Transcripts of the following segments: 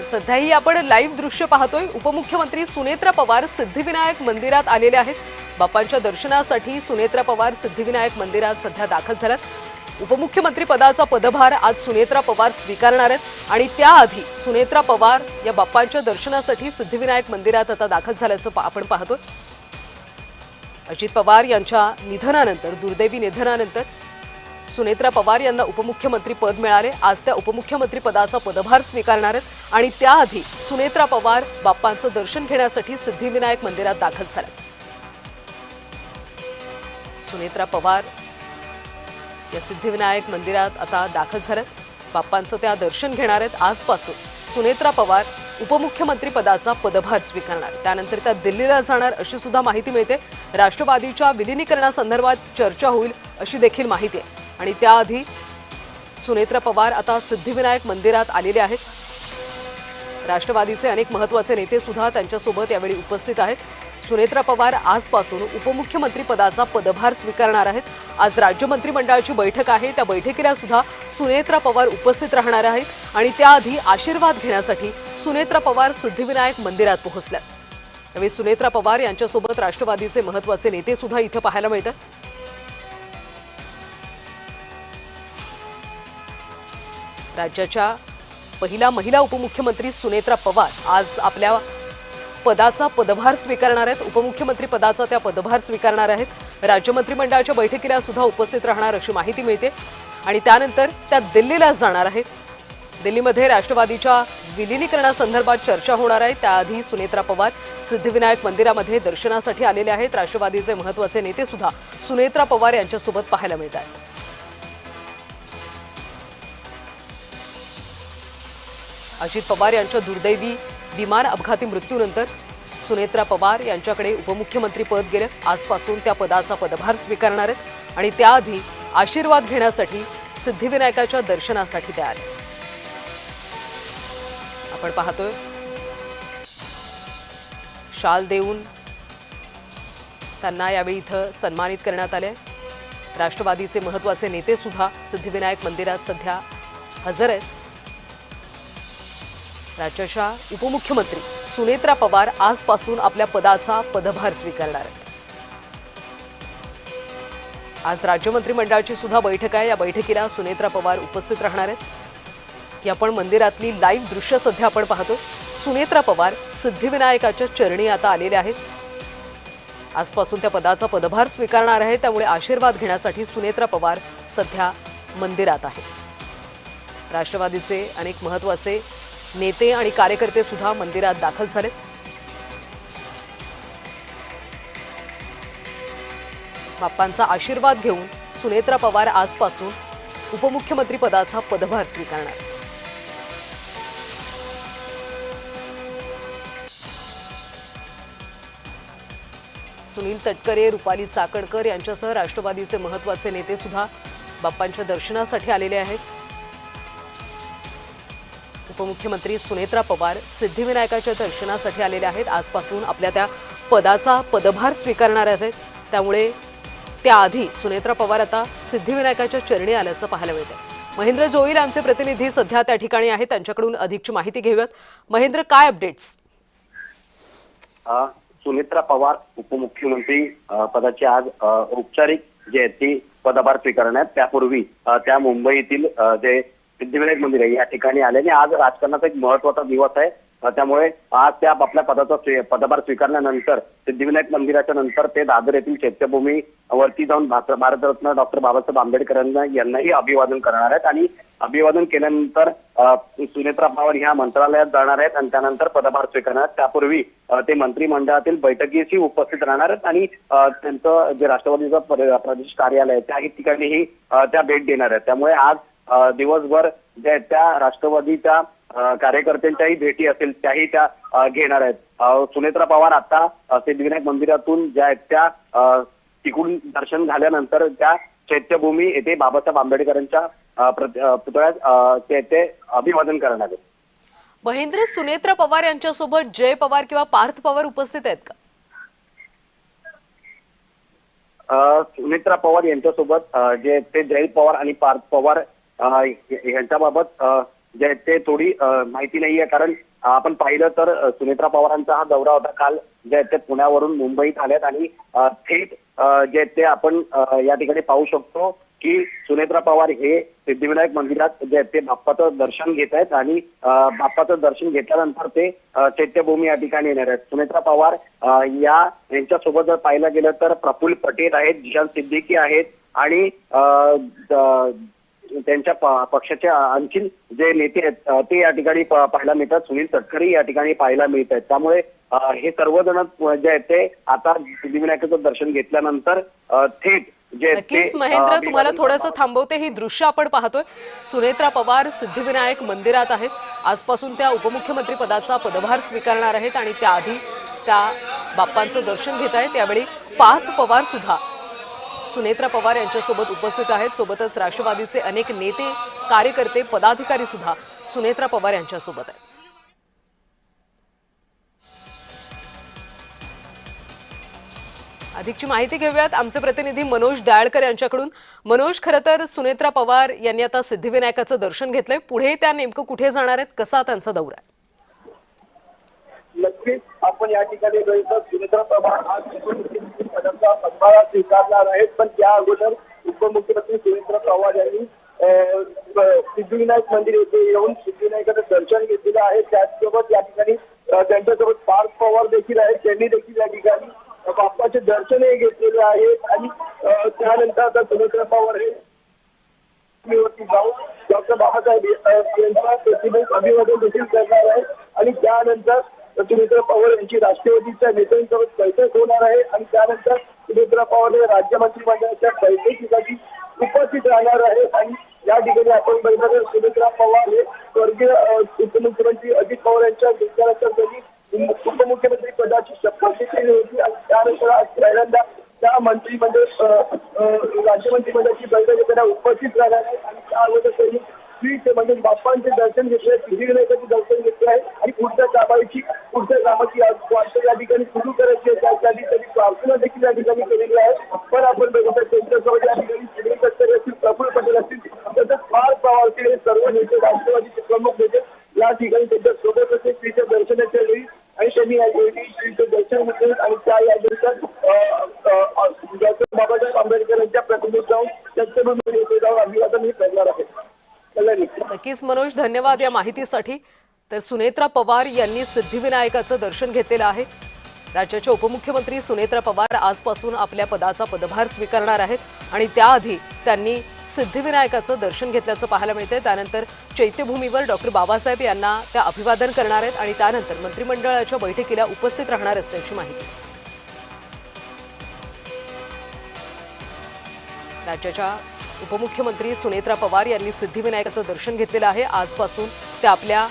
सध्याही आपण लाईव्ह दृश्य पाहतोय। उपमुख्यमंत्री सुनेत्रा पवार सिद्धिविनायक मंदिरात आलेले आहेत। बाप्पांच्या दर्शनासाठी सुनेत्रा पवार सिद्धिविनायक मंदिरात सध्या दाखल झाल्यात। उपमुख्यमंत्री पदाचा पदभार आज सुनेत्रा पवार स्वीकारणार आहेत आणि त्याआधी सुनेत्रा पवार या बाप्पांच्या दर्शनासाठी सिद्धिविनायक मंदिरात आता दाखल झाल्याचं आपण पाहतोय। अजित पवार यांच्या निधनानंतर दुर्दैवी निधनानंतर सुनेत्रा पवार यांना उपमुख्यमंत्री पद मिळाले। आज त्या उपमुख्यमंत्री पदाचा पदभार स्वीकारणार आहेत आणि त्याआधी सुनेत्रा पवार बाप्पांचं दर्शन घेण्यासाठी सिद्धिविनायक मंदिरात दाखल झाल्या। सुनेत्रा पवार या सिद्धिविनायक मंदिरात आता दाखल झाल्यात। बाप्पांचं त्या दर्शन घेणार आहेत। आजपासून सुनेत्रा पवार उपमुख्यमंत्री पदाचा पदभार स्वीकारणार। त्यानंतर त्या दिल्लीला जाणार अशी सुद्धा माहिती मिळते। राष्ट्रवादीच्या विलीनीकरणासंदर्भात चर्चा होईल अशी देखील माहिती आहे आणि त्याआधी सुनेत्रा पवार आता सिद्धिविनायक मंदिरात आलेले आहेत। राष्ट्रवादीचे अनेक महत्त्वाचे नेते सुद्धा त्यांच्यासोबत यावेळी उपस्थित आहेत। सुनेत्रा पवार आजपासून उपमुख्यमंत्री पदाचा पदभार स्वीकारणार आहेत। आज राज्य मंत्रिमंडळाची बैठक आहे। त्या बैठकीला सुद्धा सुनेत्रा पवार उपस्थित राहणार आहेत आणि त्याआधी आशीर्वाद घेण्यासाठी सुनेत्रा पवार सिद्धिविनायक मंदिरात पोहोचल्या। यावेळी सुनेत्रा पवार यांच्यासोबत राष्ट्रवादीचे महत्त्वाचे नेते सुद्धा इथे पाहायला मिळतात। राज्याच्या पहिला महिला उपमुख्यमंत्री सुनेत्रा पवार आज आपल्या पदाचा पदभार स्वीकारणार आहेत। उपमुख्यमंत्री पदाचा त्या पदभार स्वीकारणार आहेत। राज्य मंत्रिमंडळाच्या बैठकीला सुद्धा उपस्थित राहणार अशी माहिती मिळते आणि त्यानंतर त्या दिल्लीला जाणार आहेत। दिल्लीमध्ये राष्ट्रवादीच्या विलीनीकरणासंदर्भात चर्चा होणार आहे। त्याआधी सुनेत्रा पवार सिद्धिविनायक मंदिरामध्ये दर्शनासाठी आलेले आहेत। राष्ट्रवादीचे महत्त्वाचे नेते सुद्धा सुनेत्रा पवार यांच्यासोबत पाहायला मिळतात। अजित पवार यांच्या दुर्दैवी विमान अपघाती मृत्यूनंतर सुनेत्रा पवार यांच्याकडे उपमुख्यमंत्री पद गेले। आजपासून त्या पदाचा पदभार स्वीकारणार आहेत आणि त्याआधी आशीर्वाद घेण्यासाठी सिद्धिविनायकाच्या दर्शनासाठी त्या आले। आपण पाहतोय शाल देऊन त्यांना यावेळी इथं सन्मानित करण्यात आले। राष्ट्रवादीचे महत्त्वाचे नेते सुद्धा सिद्धिविनायक मंदिरात सध्या हजर आहेत। राज्याच्या उपमुख्यमंत्री सुनेत्रा पवार आजपासून आपल्या पदाचा पदभार स्वीकारणार आहेत। आज राज्य मंत्रिमंडळाची सुद्धा बैठक आहे। या बैठकीला सुनेत्रा पवार उपस्थित राहणार आहेत। ही आपण मंदिरातली लाईव्ह दृश्य सध्या आपण पाहतो। सुनेत्रा पवार सिद्धिविनायकाच्या चरणी आता आलेले आहेत। आजपासून त्या पदाचा पदभार स्वीकारणार आहेत। त्यामुळे आशीर्वाद घेण्यासाठी सुनेत्रा पवार सध्या मंदिरात आहेत। राष्ट्रवादीचे अनेक महत्त्वाचे नेते आणि कार्यकर्ते सुद्धा मंदिरात दाखल झाले। बाप्पांचा आशीर्वाद घेऊन सुनेत्रा पवार आजपासून उपमुख्यमंत्री पदाचा पदभार स्वीकारणार। सुनील तटकरे, रुपाली चाकणकर यांच्यासह राष्ट्रवादीचे महत्त्वाचे नेते सुद्धा बाप्पांच्या दर्शनासाठी आलेले आहेत। उपमुख्यमंत्री सुनेत्रा पवार सिद्धिविनायकाच्या दर्शनासाठी आलेले आहेत। आजपासून आपल्या त्या पदाचा पदभार स्वीकारणार आहेत। त्यामुळे त्याआधी सुनेत्रा पवार आता सिद्धिविनायकाच्या चरणी आल्याचं पाहायला मिळतं। महेंद्र जोईल आमचे प्रतिनिधी सध्या त्या ठिकाणी आहेत। त्यांच्याकडून अधिकची माहिती घेऊयात। महेंद्र, काय अपडेट्स? सुनेत्रा पवार उपमुख्यमंत्री पदाचे आज औपचारिक जे ते पदभार स्वीकारण्यात त्यापूर्वी त्या मुंबईतील जे सिद्धिविनायक मंदिर आहे या ठिकाणी आल्याने आज राजकारणाचा एक महत्त्वाचा दिवस आहे। त्यामुळे आज त्या आपल्या पदाचा पदभार स्वीकारल्यानंतर सिद्धिविनायक मंदिराच्या नंतर ते दादर येथील चैत्यभूमी वरती जाऊन भारतरत्न डॉक्टर बाबासाहेब आंबेडकर यांनाही अभिवादन करणार आहेत आणि अभिवादन केल्यानंतर सुनेत्रा पवार ह्या मंत्रालयात जाणार आहेत आणि त्यानंतर पदभार स्वीकारणार आहेत। त्यापूर्वी ते मंत्रिमंडळातील बैठकीशी उपस्थित राहणार आहेत आणि त्यांचं जे राष्ट्रवादीचं प्रदेश कार्यालय आहे त्या ठिकाणीही त्या भेट देणार आहेत। त्यामुळे आज दिवसभर ज्या त्या राष्ट्रवादीच्या कार्यकर्त्यांच्याही भेटी असेल त्याही त्या घेणार आहेत। सुनेत्रा पवार आता सिद्धिविनायक मंदिरातून ज्या त्या तिकडून दर्शन झाल्यानंतर त्या चैत्यभूमी येथे बाबासाहेब आंबेडकरांच्या पुतळ्यात ते अभिवादन करणार आहेत। महेंद्र, सुनेत्रा पवार यांच्यासोबत जय पवार किंवा पार्थ पवार उपस्थित आहेत का? सुनेत्रा पवार यांच्यासोबत जे ते जयंत पवार आणि पार्थ पवार यांच्याबाबत जे ते थोडी माहिती नाहीये, कारण आपण पाहिलं तर सुनेत्रा पवारांचा हा दौरा होता काल, जे आहेत ते पुण्यावरून मुंबईत आल्यात आणि थेट जे आहेत ते आपण या ठिकाणी पाहू शकतो की सुनेत्रा पवार हे सिद्धिविनायक मंदिरात जे आहेत ते बाप्पाचं दर्शन घेत आहेत आणि बाप्पाचं दर्शन घेतल्यानंतर ते चैत्यभूमी या ठिकाणी येणार आहेत. सुनेत्रा पवार यांच्यासोबत जर पाहिलं गेलं तर प्रफुल्ल पटेल आहेत, जिशान सिद्दीकी आहेत आणि त्यांच्या पक्षाचे आणखी जे नेते आहेत ते या ठिकाणी पाहायला मिळतात. सुनील तटकरे या ठिकाणी पाहायला मिळत आहेत. त्यामुळे हे सर्वजण जे आहेत ते आता सिद्धिविनायकाचं दर्शन घेतल्यानंतर थेट जे नक्कीच महेंद्र, तुम्हाला थोडंसं थांबवते. ही दृश्य आपण पाहतोय. सुनेत्रा पवार सिद्धिविनायक मंदिरात आहेत. आजपासून त्या उपमुख्यमंत्री पदाचा पदभार स्वीकारणार आहेत आणि त्याआधी त्या बाप्पांचं दर्शन घेत आहेत. यावेळी पार्थ पवार सुद्धा सुनेत्रा पवार यांच्यासोबत उपस्थित आहेत. सोबतच राष्ट्रवादीचे अनेक नेते, कार्यकर्ते, पदाधिकारी सुद्धा सुनेत्रा पवार यांच्यासोबत आहेत. अधिकची माहिती घेऊयात आमचे प्रतिनिधी मनोज डाळकर यांच्याकडून. मनोज, खरं तर सुनेत्रा पवार यांनी आता सिद्धिविनायकाचं दर्शन घेतलंय. पुढे त्या नेमकं कुठे जाणार आहेत? कसा त्यांचा दौरा आहे? नक्कीच आपण या ठिकाणी बघितलं, सुनेत्रा पवार आज पदाचा पदभार स्वीकारणार आहेत. पण त्या अगोदर उपमुख्यमंत्री सुनेत्रा पवार यांनी सिद्धिविनायक मंदिर येथे येऊन सिद्धिविनायकाचं दर्शन घेतलेलं आहे. त्याचसोबत या ठिकाणी त्यांच्यासोबत पार्थ पवार देखील आहेत. त्यांनी देखील या ठिकाणी बाप्पाचे दर्शनही घेतलेले आहेत आणि त्यानंतर आता सुनेत्रा पवार हे जाऊन डॉक्टर बाबासाहेब यांचा प्रतिमेस अभिवादन देखील करणार आहे आणि त्यानंतर सुनेत्रा पवार यांची राष्ट्रवादीच्या नेत्यांसोबत बैठक होणार आहे आणि त्यानंतर सुनेत्रा पवार हे राज्य मंत्रिमंडळाच्या बैठकीसाठी उपस्थित राहणार आहे. आणि या ठिकाणी आपण बघितलं तर सुनेत्रा पवार हे स्वर्गीय उपमुख्यमंत्री अजित पवार यांच्या विचारानंतर त्यांनी उपमुख्यमंत्री पदाची शपथ घेतली होती आणि त्यानंतर आज पहिल्यांदा त्या मंत्रिमंडळ राज्य मंत्रिमंडळाची बैठक घेताना उपस्थित राहणार आहे आणि त्या अगोदर त्यांनी म्हणजे बाप्पांचे दर्शन घेतले, सिद्धिविनायकाचे दर्शन घेतले आहे आणि पुढच्या कामाची वाटचाल या ठिकाणी सुरू करायची आहे. त्यासाठी त्यांनी प्रार्थना देखील या ठिकाणी केलेली आहे. पण आपण बघतो त्यांच्यासोबत या ठिकाणी सुनील तटकरे असतील, प्रफुल्ल पटेल असतील, तसंच पार्थ पवार असतील, हे सर्व नेते, राष्ट्रवादीचे प्रमुख नेते या ठिकाणी त्यांच्या सोबत असे श्रीच्या दर्शनाच्या वेळी आणि त्यांनी यावेळी श्रीचं दर्शन घेतले आणि त्या यानंतर डॉक्टर बाबासाहेब आंबेडकर यांच्या प्रतिमेत जाऊन चैत्यभूमी येथे जाऊन अभिवादन हे करणार आहे. नक्कीच मनोज, धन्यवाद या माहितीसाठी. तर सुनेत्रा पवार यांनी सिद्धिविनायकाचं दर्शन घेतलेलं आहे. राज्याच्या उपमुख्यमंत्री सुनेत्रा पवार आजपासून आपल्या पदाचा पदभार स्वीकारणार आहेत आणि त्याआधी त्यांनी सिद्धिविनायकाचं दर्शन घेतल्याचं पाहायला मिळतंय. त्यानंतर चैत्यभूमीवर डॉक्टर बाबासाहेब यांना त्या अभिवादन करणार आहेत आणि त्यानंतर मंत्रिमंडळाच्या बैठकीला उपस्थित राहणार असल्याची माहिती. राज्याच्या उपमुख्यमंत्री सुनेत्रा पवार यांनी सिद्धिविनायकाचं दर्शन घेतलेलं आहे. आजपासून ते आपल्या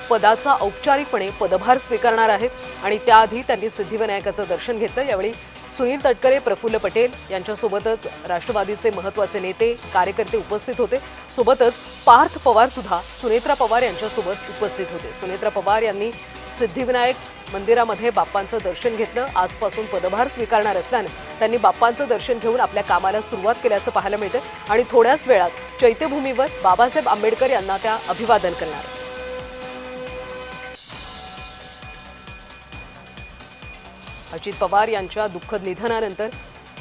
पदाचा औपचारिकपणे पदभार स्वीकारणार आहेत आणि त्याआधी त्यांनी सिद्धिविनायकाचं दर्शन घेतलं. यावेळी सुनील तटकरे, प्रफुल्ल पटेल यांच्यासोबतच राष्ट्रवादीचे महत्त्वाचे नेते, कार्यकर्ते उपस्थित होते. सोबतच पार्थ पवार सुद्धा सुनेत्रा पवार यांच्यासोबत उपस्थित होते. सुनेत्रा पवार यांनी सिद्धिविनायक मंदिरामध्ये बाप्पांचं दर्शन घेतलं. आजपासून पदभार स्वीकारणार असल्यानं त्यांनी बाप्पांचं दर्शन घेऊन आपल्या कामाला सुरुवात केल्याचं पाहायला मिळतं आणि थोड्याच वेळात चैत्यभूमीवर बाबासाहेब आंबेडकर यांना त्या अभिवादन करणार. अजित पवार यांच्या दुःखद निधनानंतर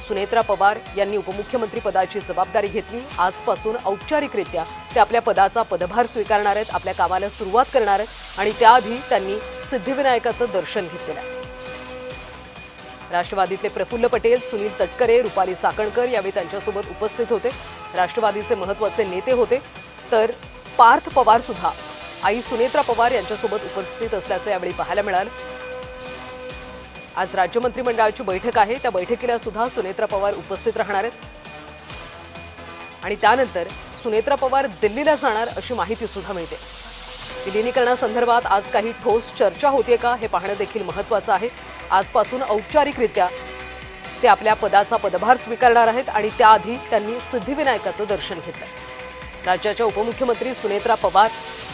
सुनेत्रा पवार यांनी उपमुख्यमंत्री पदाची जबाबदारी घेतली. आजपासून औपचारिकरित्या ते आपल्या पदाचा पदभार स्वीकारणार आहेत, आपल्या कामाला सुरुवात करणार आहेत आणि त्याआधी त्यांनी सिद्धिविनायकाचं दर्शन घेतलेलं आहे. राष्ट्रवादीतले प्रफुल्ल पटेल, सुनील तटकरे, रुपाली चाकणकर यावेळी त्यांच्यासोबत उपस्थित होते. राष्ट्रवादीचे महत्त्वाचे नेते होते. तर पार्थ पवार सुद्धा आई सुनेत्रा पवार यांच्यासोबत उपस्थित असल्याचं यावेळी पाहायला मिळालं. आज राज्य मंत्रिमंडळाची बैठक आहे. त्या बैठकीला सुद्धा सुनेत्रा पवार उपस्थित राहणार आहेत आणि त्यानंतर सुनेत्रा पवार दिल्लीला जाणार अशी माहिती सुद्धा मिळते. विलिनीकरणासंदर्भात आज काही ठोस चर्चा होते का हे पाहणं देखील महत्त्वाचं आहे. आजपासून औपचारिकरित्या ते आपल्या पदाचा पदभार स्वीकारणार आहेत आणि त्याआधी त्यांनी सिद्धिविनायकाचं दर्शन घेतलं. राज्याच्या उपमुख्यमंत्री सुनेत्रा पवार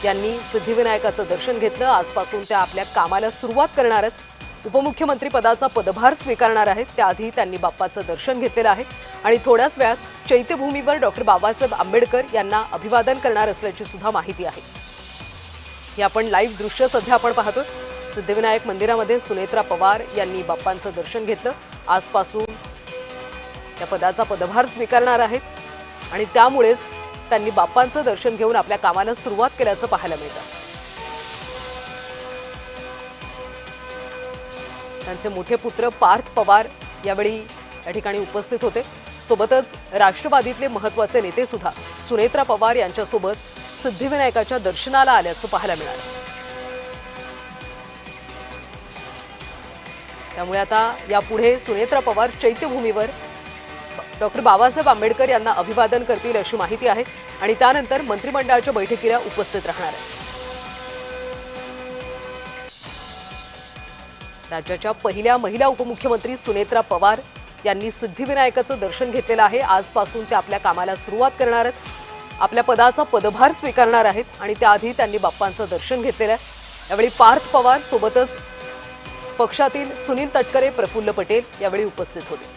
यांनी सिद्धिविनायकाचं दर्शन घेतलं. आजपासून त्या आपल्या कामाला सुरुवात करणार आहेत. उपमुख्यमंत्री पदाचा पदभार स्वीकारणार आहेत. त्याआधी त्यांनी बाप्पाचं दर्शन घेतलेलं आहे आणि थोड्याच वेळात चैत्यभूमीवर डॉक्टर बाबासाहेब आंबेडकर यांना अभिवादन करणार असल्याची सुद्धा माहिती आहे. हे आपण लाईव्ह दृश्य सध्या आपण पाहतोय। सिद्धिविनायक मंदिरामध्ये सुनेत्रा पवार यांनी बाप्पांचं दर्शन घेतलं। आजपासून त्या पदाचा पदभार स्वीकारणार आहेत आणि त्यामुळेच त्यांनी बाप्पांचं दर्शन घेऊन आपल्या कामाला सुरुवात केल्याचं पाहायला मिळतं। त्यांचे मोठे पुत्र पार्थ पवार यावेळी या ठिकाणी उपस्थित होते। सोबतच राष्ट्रवादीतले महत्त्वाचे नेते सुद्धा सुनेत्रा पवार यांच्यासोबत सिद्धिविनायकाच्या दर्शनाला आल्याचं पाहायला मिळालं। त्यामुळे आता यापुढे सुनेत्रा पवार चैत्यभूमीवर डॉक्टर बाबासाहेब आंबेडकर यांना अभिवादन करतील अशी माहिती आहे आणि त्यानंतर मंत्रिमंडळाच्या बैठकीला उपस्थित राहणार आहेत। राज्याच्या पहिल्या महिला उपमुख्यमंत्री सुनेत्रा पवार यांनी सिद्धिविनायकाचं दर्शन घेतलेलं आहे। आजपासून ते आपल्या कामाला सुरुवात करणार आहेत, आपल्या पदाचा पदभार स्वीकारणार आहेत आणि त्याआधी त्यांनी बाप्पांचं दर्शन घेतलेलं आहे। यावेळी पार्थ पवार सोबतच पक्षातील सुनील तटकरे, प्रफुल्ल पटेल यावेळी उपस्थित होते।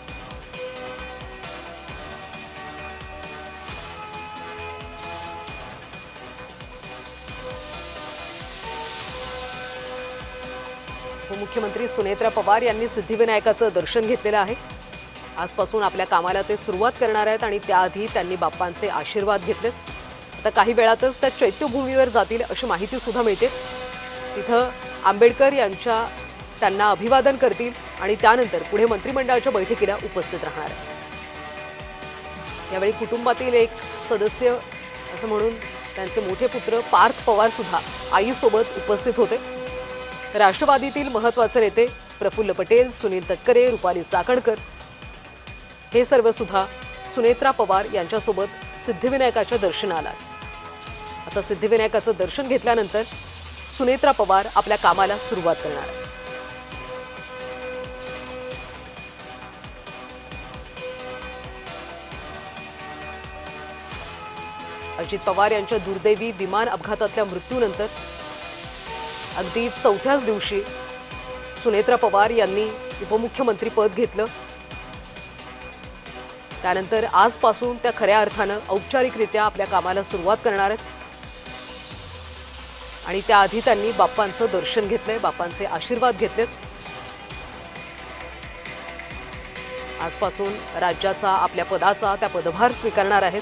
उपमुख्यमंत्री सुनेत्रा पवार यांनी सिद्धिविनायकाचं दर्शन घेतलेलं आहे। आजपासून आपल्या कामाला ते सुरुवात करणार आहेत आणि त्याआधी त्यांनी बाप्पांचे आशीर्वाद घेतलेत। आता काही वेळातच त्या चैत्यभूमीवर जातील अशी माहिती सुद्धा मिळते। तिथं आंबेडकर त्यांना अभिवादन करतील आणि त्यानंतर पुढे मंत्रिमंडळाच्या बैठकीला उपस्थित राहणार आहेत। यावेळी कुटुंबातील एक सदस्य असं म्हणून त्यांचे मोठे पुत्र पार्थ पवार सुद्धा आईसोबत उपस्थित होते। राष्ट्रवादीतील महत्त्वाचे नेते प्रफुल्ल पटेल, सुनील तटकरे, रुपाली चाकणकर हे सर्व सुद्धा सुनेत्रा पवार यांच्यासोबत सिद्धिविनायकाच्या दर्शनाला आले। आता सिद्धिविनायकाचं दर्शन घेतल्यानंतर सुनेत्रा पवार आपल्या कामाला सुरुवात करणार आहेत। अजित पवार यांच्या दुर्दैवी विमान अपघातातल्या मृत्यूनंतर अगदी चौथ्याच दिवशी सुनेत्रा पवार यांनी उपमुख्यमंत्री पद घेतलं। त्यानंतर आजपासून त्या खऱ्या अर्थानं औपचारिकरित्या आपल्या कामाला सुरुवात करणार आहेत आणि त्याआधी त्यांनी बाप्पांचं दर्शन घेतलंय, बाप्पांचे आशीर्वाद घेतलेत। आजपासून राज्याचा, आपल्या पदाचा त्या पदभार स्वीकारणार आहेत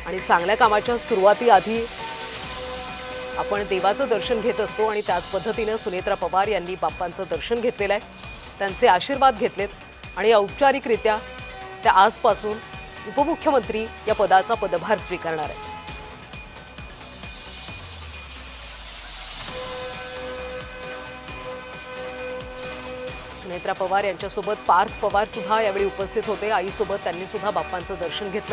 आणि चांगल्या कामाच्या सुरुवातीआधी आपण देवाचं दर्शन घेत असतो आणि त्याच पद्धतीनं सुनेत्रा पवार यांनी बाप्पांचं दर्शन घेतलेलं आहे, त्यांचे आशीर्वाद घेतलेत आणि औपचारिकरित्या त्या आजपासून उपमुख्यमंत्री या पदाचा पदभार स्वीकारणार आहेत। सुनेत्रा पवार यांच्यासोबत पार्थ पवार सुद्धा यावेळी उपस्थित होते। आईसोबत त्यांनी सुद्धा बाप्पांचं दर्शन घेतलं।